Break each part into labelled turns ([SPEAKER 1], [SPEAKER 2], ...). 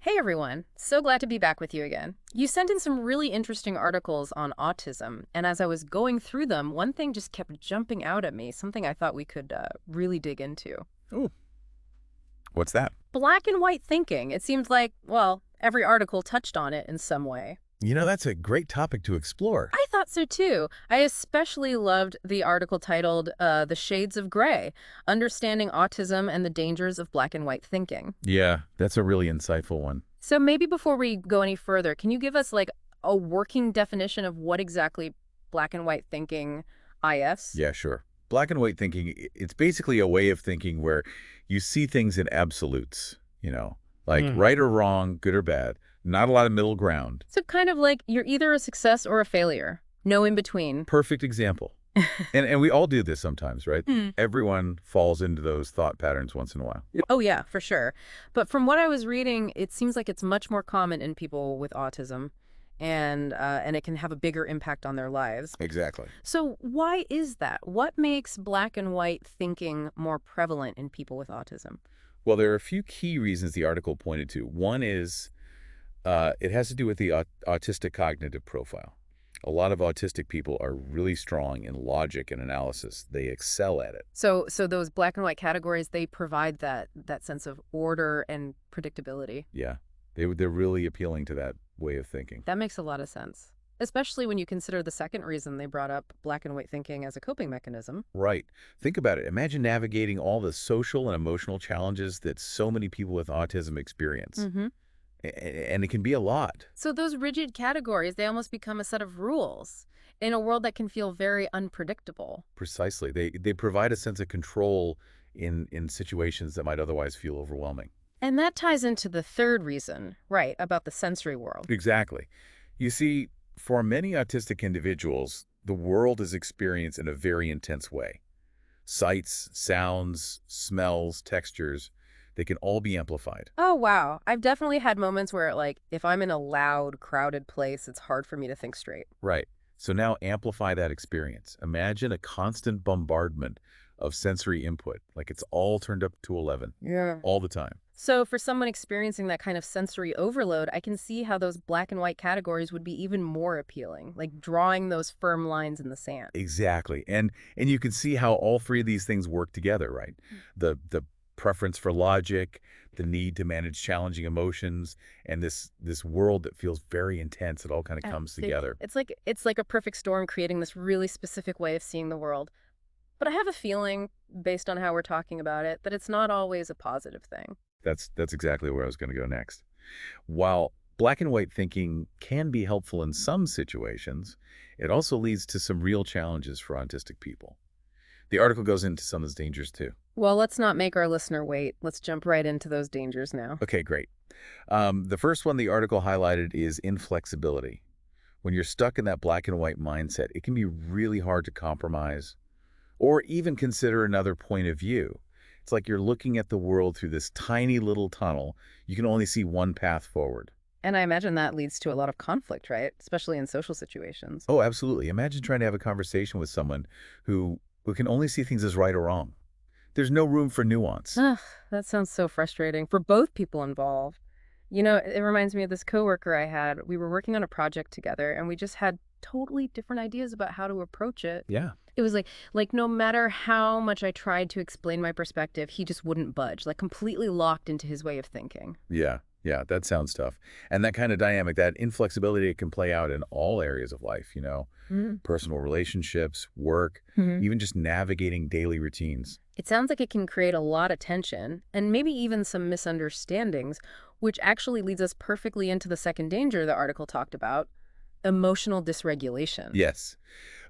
[SPEAKER 1] Hey everyone, so glad to be back with you again. You sent in some really interesting articles on autism, and as I was going through them, one thing just kept jumping out at me, something I thought we could really dig into.
[SPEAKER 2] Oh, what's that?
[SPEAKER 1] Black and white thinking. It seemed like, well, every article touched on it in some way.
[SPEAKER 2] That's a great topic to explore.
[SPEAKER 1] I thought so too. I especially loved the article titled The Shades of Gray, Understanding Autism and the Dangers of Black and White Thinking.
[SPEAKER 2] Yeah, that's a really insightful one.
[SPEAKER 1] So maybe before we go any further, can you give us like a working definition of what exactly black and white thinking is?
[SPEAKER 2] Yeah, sure. Black and white thinking, it's basically a way of thinking where you see things in absolutes, like
[SPEAKER 1] Mm.
[SPEAKER 2] right or wrong, good or bad, not a lot of middle ground.
[SPEAKER 1] So kind of like you're either a success or a failure. No in between.
[SPEAKER 2] Perfect example. And we all do this sometimes, right?
[SPEAKER 1] Hmm.
[SPEAKER 2] Everyone falls into those thought patterns once in a while.
[SPEAKER 1] Oh yeah, for sure. But from what I was reading, it seems like it's much more common in people with autism and it can have a bigger impact on their lives.
[SPEAKER 2] Exactly.
[SPEAKER 1] So why is that? What makes black and white thinking more prevalent in people with autism?
[SPEAKER 2] Well, there are a few key reasons the article pointed to. One is it has to do with the autistic cognitive profile. A lot of autistic people are really strong in logic and analysis. They excel at it.
[SPEAKER 1] So those black and white categories, they provide that sense of order and predictability.
[SPEAKER 2] Yeah, they're really appealing to that way of thinking.
[SPEAKER 1] That makes a lot of sense, especially when you consider the second reason they brought up black and white thinking as a coping mechanism.
[SPEAKER 2] Right. Think about it. Imagine navigating all the social and emotional challenges that so many people with autism experience.
[SPEAKER 1] Hmm.
[SPEAKER 2] And it can be a lot.
[SPEAKER 1] So those rigid categories, they almost become a set of rules in a world that can feel very unpredictable.
[SPEAKER 2] Precisely. They provide a sense of control in situations that might otherwise feel overwhelming.
[SPEAKER 1] And that ties into the third reason, right, about the sensory world.
[SPEAKER 2] Exactly. You see, for many autistic individuals, the world is experienced in a very intense way. Sights, sounds, smells, textures, they can all be amplified.
[SPEAKER 1] Oh, wow. I've definitely had moments where, like, if I'm in a loud, crowded place, it's hard for me to think straight.
[SPEAKER 2] Right. So now amplify that experience. Imagine a constant bombardment of sensory input, like it's all turned up to 11
[SPEAKER 1] Yeah.
[SPEAKER 2] all the time.
[SPEAKER 1] So for someone experiencing that kind of sensory overload, I can see how those black and white categories would be even more appealing, like drawing those firm lines in the sand.
[SPEAKER 2] Exactly. And you can see how all three of these things work together, right? The preference for logic, the need to manage challenging emotions, and this world that feels very intense. It all kind of comes
[SPEAKER 1] See,
[SPEAKER 2] together.
[SPEAKER 1] it's like a perfect storm creating this really specific way of seeing the world. But I have a feeling, based on how we're talking about it, that it's not always a positive thing.
[SPEAKER 2] That's exactly where I was going to go next. While black and white thinking can be helpful in some situations, it also leads to some real challenges for autistic people. The article goes into some of those dangers too.
[SPEAKER 1] Well, let's not make our listener wait. Let's jump right into those dangers now.
[SPEAKER 2] Okay, great. The first one the article highlighted is inflexibility. When you're stuck in that black and white mindset, it can be really hard to compromise or even consider another point of view. It's like you're looking at the world through this tiny little tunnel. You can only see one path forward.
[SPEAKER 1] And I imagine that leads to a lot of conflict, right? Especially in social situations.
[SPEAKER 2] Oh, absolutely. Imagine trying to have a conversation with someone who can only see things as right or wrong. There's no room for nuance.
[SPEAKER 1] Ugh, that sounds so frustrating for both people involved. You know, it reminds me of this coworker I had. We were working on a project together and we just had totally different ideas about how to approach it.
[SPEAKER 2] Yeah.
[SPEAKER 1] It was like no matter how much I tried to explain my perspective, he just wouldn't budge, like completely locked into his way of thinking.
[SPEAKER 2] Yeah, that sounds tough. And that kind of dynamic, that inflexibility, it can play out in all areas of life, personal relationships, work,
[SPEAKER 1] Mm-hmm.
[SPEAKER 2] even just navigating daily routines.
[SPEAKER 1] It sounds like it can create a lot of tension and maybe even some misunderstandings, which actually leads us perfectly into the second danger the article talked about, emotional dysregulation.
[SPEAKER 2] Yes,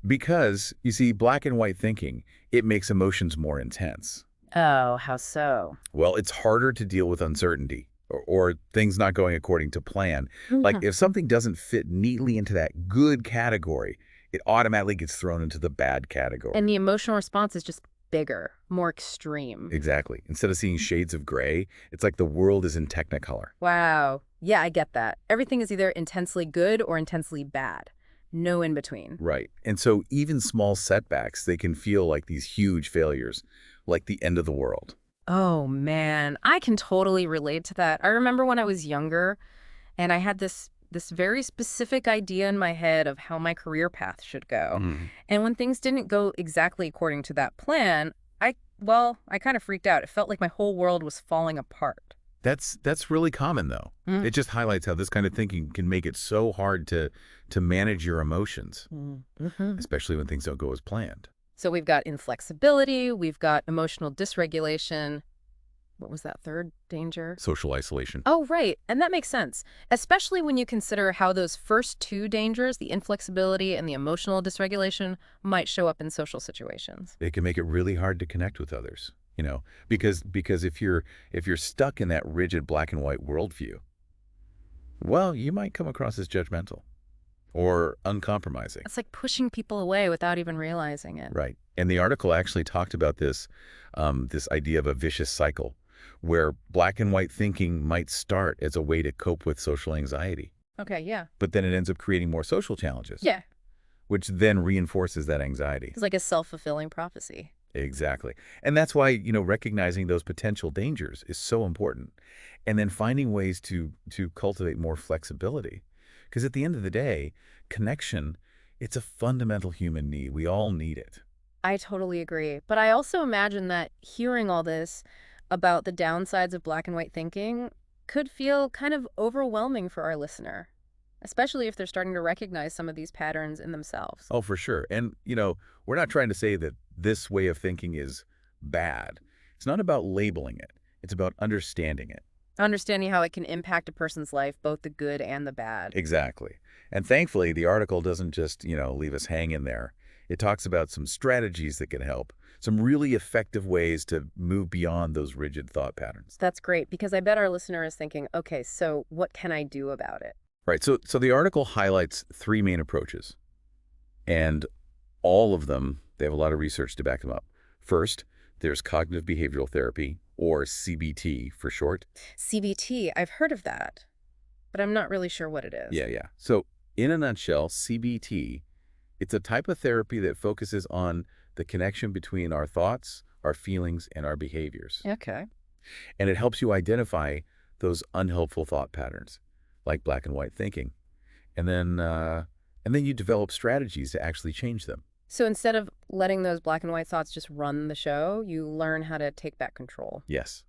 [SPEAKER 2] because you see, black and white thinking, it makes emotions more intense.
[SPEAKER 1] Oh, how so?
[SPEAKER 2] Well, it's harder to deal with uncertainty or things not going according to plan. Like if something doesn't fit neatly into that good category, it automatically gets thrown into the bad category.
[SPEAKER 1] And the emotional response is just bigger, more extreme.
[SPEAKER 2] Exactly. Instead of seeing shades of gray, it's like the world is in technicolor.
[SPEAKER 1] Wow. Yeah, I get that. Everything is either intensely good or intensely bad. No in between.
[SPEAKER 2] Right. And so even small setbacks, they can feel like these huge failures, like the end of the world.
[SPEAKER 1] Oh, man, I can totally relate to that. I remember when I was younger and I had this very specific idea in my head of how my career path should go.
[SPEAKER 2] Mm.
[SPEAKER 1] And when things didn't go exactly according to that plan, I kind of freaked out. It felt like my whole world was falling apart.
[SPEAKER 2] That's really common, though.
[SPEAKER 1] Mm.
[SPEAKER 2] It just highlights how this kind of thinking can make it so hard to manage your emotions,
[SPEAKER 1] Mm-hmm.
[SPEAKER 2] especially when things don't go as planned.
[SPEAKER 1] So we've got inflexibility, we've got emotional dysregulation. What was that third danger?
[SPEAKER 2] Social isolation.
[SPEAKER 1] Oh, right. And that makes sense, especially when you consider how those first two dangers, the inflexibility and the emotional dysregulation, might show up in social situations.
[SPEAKER 2] It can make it really hard to connect with others, because if you're stuck in that rigid black and white worldview, well, you might come across as judgmental or uncompromising.
[SPEAKER 1] It's like pushing people away without even realizing it.
[SPEAKER 2] Right. And the article actually talked about this idea of a vicious cycle where black and white thinking might start as a way to cope with social anxiety,
[SPEAKER 1] Okay, yeah.
[SPEAKER 2] but then it ends up creating more social challenges,
[SPEAKER 1] Yeah.
[SPEAKER 2] which then reinforces that anxiety.
[SPEAKER 1] It's like a self-fulfilling prophecy.
[SPEAKER 2] Exactly. And that's why, recognizing those potential dangers is so important. And then finding ways to cultivate more flexibility. Because at the end of the day, connection, it's a fundamental human need. We all need it.
[SPEAKER 1] I totally agree. But I also imagine that hearing all this about the downsides of black and white thinking could feel kind of overwhelming for our listener, especially if they're starting to recognize some of these patterns in themselves.
[SPEAKER 2] Oh, for sure. And, we're not trying to say that this way of thinking is bad. It's not about labeling it. It's about understanding it.
[SPEAKER 1] Understanding how it can impact a person's life, both the good and the bad.
[SPEAKER 2] Exactly. And thankfully, the article doesn't just, leave us hanging there. It talks about some strategies that can help, some really effective ways to move beyond those rigid thought patterns.
[SPEAKER 1] That's great, because I bet our listener is thinking, okay, so what can I do about it?
[SPEAKER 2] Right. So the article highlights three main approaches, and all of them, they have a lot of research to back them up. First, there's cognitive behavioral therapy, or CBT for short.
[SPEAKER 1] CBT, I've heard of that, but I'm not really sure what it is.
[SPEAKER 2] Yeah. So in a nutshell, CBT, it's a type of therapy that focuses on the connection between our thoughts, our feelings, and our behaviors.
[SPEAKER 1] Okay.
[SPEAKER 2] And it helps you identify those unhelpful thought patterns, like black and white thinking. And then you develop strategies to actually change them.
[SPEAKER 1] So instead of letting those black and white thoughts just run the show, you learn how to take back control.
[SPEAKER 2] Yes.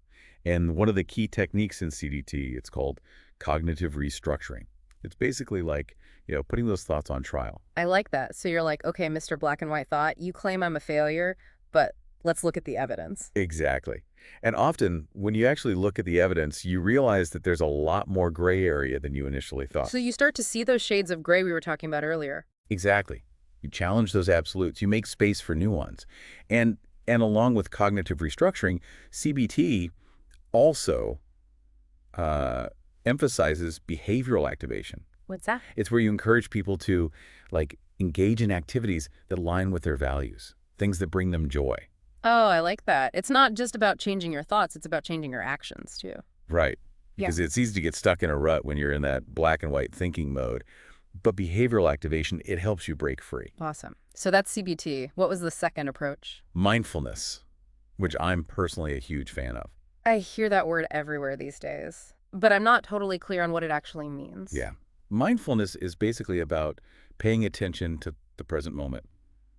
[SPEAKER 2] And one of the key techniques in CDT, it's called cognitive restructuring. It's basically like, putting those thoughts on trial.
[SPEAKER 1] I like that. So you're like, okay, Mr. Black and White Thought, you claim I'm a failure, but let's look at the evidence.
[SPEAKER 2] Exactly. And often, when you actually look at the evidence, you realize that there's a lot more gray area than you initially thought.
[SPEAKER 1] So you start to see those shades of gray we were talking about earlier.
[SPEAKER 2] Exactly. You challenge those absolutes. You make space for new ones. And along with cognitive restructuring, CBT also emphasizes behavioral activation.
[SPEAKER 1] What's that?
[SPEAKER 2] It's where you encourage people to engage in activities that align with their values, things that bring them joy.
[SPEAKER 1] Oh, I like that. It's not just about changing your thoughts, it's about changing your actions too.
[SPEAKER 2] Right.
[SPEAKER 1] Yeah.
[SPEAKER 2] Because it's easy to get stuck in a rut when you're in that black and white thinking mode. But behavioral activation, it helps you break free.
[SPEAKER 1] Awesome. So that's CBT. What was the second approach?
[SPEAKER 2] Mindfulness, which I'm personally a huge fan of.
[SPEAKER 1] I hear that word everywhere these days, but I'm not totally clear on what it actually means.
[SPEAKER 2] Yeah. Mindfulness is basically about paying attention to the present moment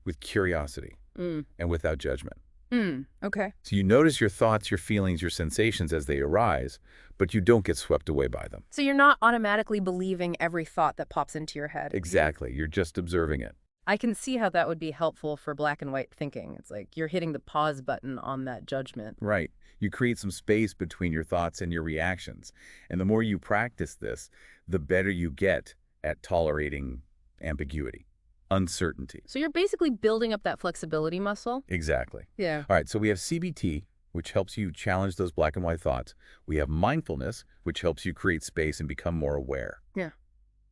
[SPEAKER 2] with curiosity and without judgment.
[SPEAKER 1] Okay.
[SPEAKER 2] So you notice your thoughts, your feelings, your sensations as they arise, but you don't get swept away by them.
[SPEAKER 1] So you're not automatically believing every thought that pops into your head.
[SPEAKER 2] Exactly. You're just observing it.
[SPEAKER 1] I can see how that would be helpful for black and white thinking. It's like you're hitting the pause button on that judgment.
[SPEAKER 2] Right. You create some space between your thoughts and your reactions. And the more you practice this, the better you get at tolerating ambiguity, uncertainty.
[SPEAKER 1] So you're basically building up that flexibility muscle?
[SPEAKER 2] Exactly.
[SPEAKER 1] Yeah.
[SPEAKER 2] All right, so we have CBT, which helps you challenge those black and white thoughts. We have mindfulness, which helps you create space and become more aware.
[SPEAKER 1] Yeah.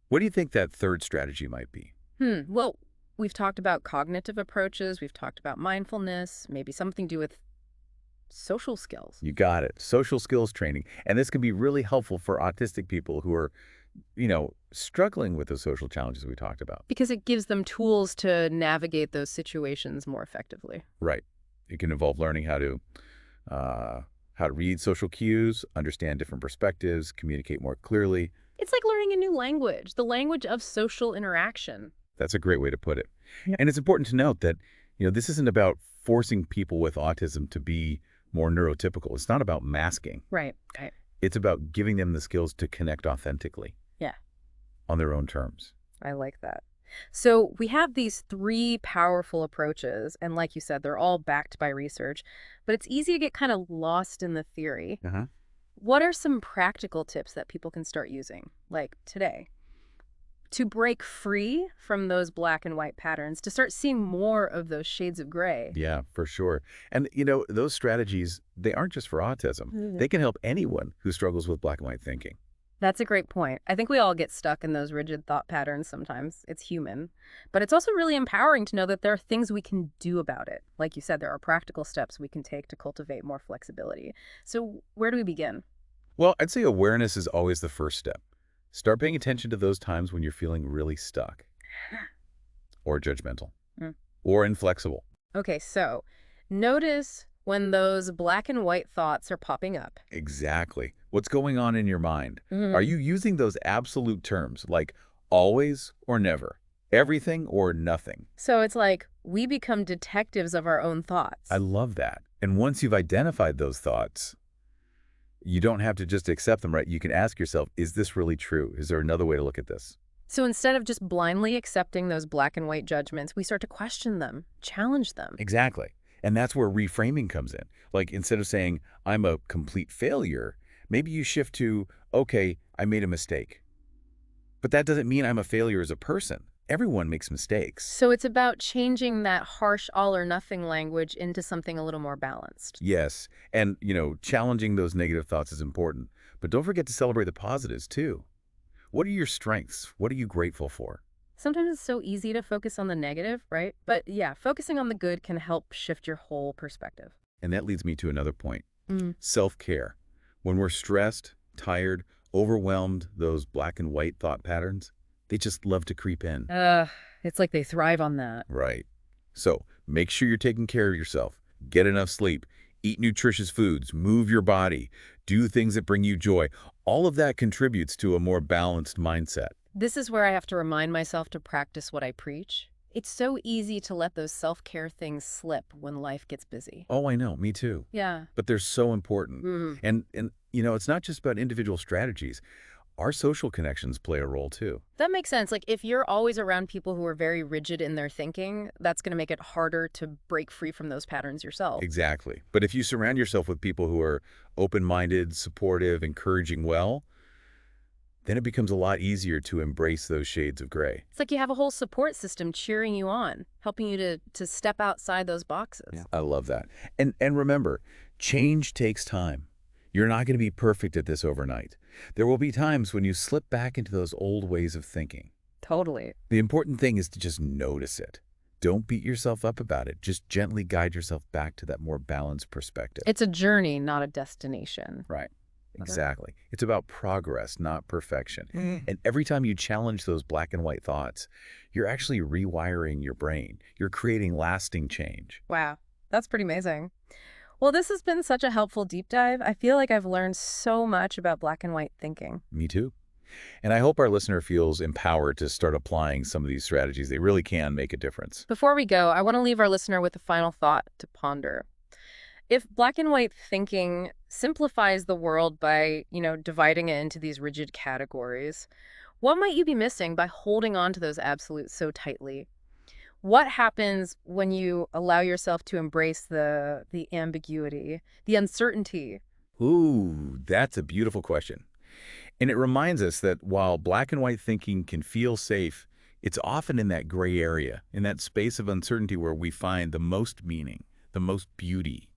[SPEAKER 2] What do you think that third strategy might be?
[SPEAKER 1] Well, we've talked about cognitive approaches. We've talked about mindfulness, maybe something to do with social skills.
[SPEAKER 2] You got it. Social skills training. And this can be really helpful for autistic people who are, struggling with the social challenges we talked about.
[SPEAKER 1] Because it gives them tools to navigate those situations more effectively.
[SPEAKER 2] Right. It can involve learning how to how to read social cues, understand different perspectives, communicate more clearly.
[SPEAKER 1] It's like learning a new language, the language of social interaction.
[SPEAKER 2] That's a great way to put it.
[SPEAKER 1] Yeah.
[SPEAKER 2] And it's important to note that, this isn't about forcing people with autism to be more neurotypical. It's not about masking.
[SPEAKER 1] Right, right.
[SPEAKER 2] It's about giving them the skills to connect authentically
[SPEAKER 1] Yeah,
[SPEAKER 2] on their own terms.
[SPEAKER 1] I like that. So we have these three powerful approaches, and like you said, they're all backed by research, but it's easy to get kind of lost in the theory.
[SPEAKER 2] Uh-huh.
[SPEAKER 1] What are some practical tips that people can start using, like today, to break free from those black and white patterns, to start seeing more of those shades of gray?
[SPEAKER 2] Yeah, for sure. And, those strategies, they aren't just for autism.
[SPEAKER 1] Mhm.
[SPEAKER 2] They can help anyone who struggles with black and white thinking.
[SPEAKER 1] That's a great point. I think we all get stuck in those rigid thought patterns sometimes. It's human. But it's also really empowering to know that there are things we can do about it. Like you said, there are practical steps we can take to cultivate more flexibility. So where do we begin?
[SPEAKER 2] Well, I'd say awareness is always the first step. Start paying attention to those times when you're feeling really stuck or judgmental
[SPEAKER 1] Mm.
[SPEAKER 2] or inflexible.
[SPEAKER 1] Okay, so notice when those black and white thoughts are popping up.
[SPEAKER 2] Exactly. What's going on in your mind? Are
[SPEAKER 1] Mhm.
[SPEAKER 2] you using those absolute terms like always or never, everything or nothing?
[SPEAKER 1] So it's like we become detectives of our own
[SPEAKER 2] I
[SPEAKER 1] thoughts.
[SPEAKER 2] love that. And once you've identified those thoughts, you don't have to just accept them, right? You can ask yourself, is this really true? Is there another way to look at this?
[SPEAKER 1] So instead of just blindly accepting those black and white judgments, we start to question them, challenge them.
[SPEAKER 2] Exactly. And that's where reframing comes in. Like instead of saying, I'm a complete failure, maybe you shift to, okay, I made a mistake. But that doesn't mean I'm a failure as a person. Everyone makes mistakes.
[SPEAKER 1] So it's about changing that harsh all or nothing language into something a little more balanced.
[SPEAKER 2] Yes. And, challenging those negative thoughts is important. But don't forget to celebrate the positives too. What are your strengths? What are you grateful for?
[SPEAKER 1] Sometimes it's so easy to focus on the negative, right? But yeah, focusing on the good can help shift your whole perspective.
[SPEAKER 2] And that leads me to another point.
[SPEAKER 1] Mm.
[SPEAKER 2] Self-care. When we're stressed, tired, overwhelmed, those black and white thought patterns, they just love to creep in.
[SPEAKER 1] It's like they thrive on that.
[SPEAKER 2] Right. So make sure you're taking care of yourself. Get enough sleep. Eat nutritious foods. Move your body. Do things that bring you joy. All of that contributes to a more balanced mindset.
[SPEAKER 1] This is where I have to remind myself to practice what I preach. It's so easy to let those self-care things slip when life gets busy.
[SPEAKER 2] Oh, I know. Me too.
[SPEAKER 1] Yeah.
[SPEAKER 2] But they're so important.
[SPEAKER 1] Mhm.
[SPEAKER 2] And it's not just about individual strategies. Our social connections play a role too.
[SPEAKER 1] That makes sense. Like if you're always around people who are very rigid in their thinking, that's going to make it harder to break free from those patterns yourself.
[SPEAKER 2] Exactly. But if you surround yourself with people who are open-minded, supportive, encouraging well, then it becomes a lot easier to embrace those shades of gray.
[SPEAKER 1] It's like you have a whole support system cheering you on, helping you to step outside those boxes.
[SPEAKER 2] Yeah. I love that. And remember, change takes time. You're not going to be perfect at this overnight. There will be times when you slip back into those old ways of thinking.
[SPEAKER 1] Totally.
[SPEAKER 2] The important thing is to just notice it. Don't beat yourself up about it. Just gently guide yourself back to that more balanced perspective.
[SPEAKER 1] It's a journey, not a destination.
[SPEAKER 2] Right. Exactly. It's about progress, not perfection. And every time you challenge those black and white thoughts, you're actually rewiring your brain. You're creating lasting change.
[SPEAKER 1] Wow, that's pretty amazing. Well, this has been such a helpful deep dive. I feel like I've learned so much about black and white thinking.
[SPEAKER 2] Me too. And I hope our listener feels empowered to start applying some of these strategies. They really can make a difference.
[SPEAKER 1] Before we go, I want to leave our listener with a final thought to ponder. If black and white thinking simplifies the world by, dividing it into these rigid categories, what might you be missing by holding on to those absolutes so tightly? What happens when you allow yourself to embrace the ambiguity, the uncertainty?
[SPEAKER 2] Ooh, that's a beautiful question. And it reminds us that while black and white thinking can feel safe, it's often in that gray area, in that space of uncertainty where we find the most meaning, the most beauty,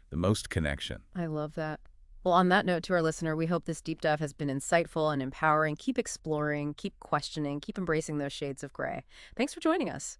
[SPEAKER 2] the most connection.
[SPEAKER 1] I love that. Well, on that note, to our listener, we hope this deep dive has been insightful and empowering. Keep exploring, keep questioning, keep embracing those shades of gray. Thanks for joining us.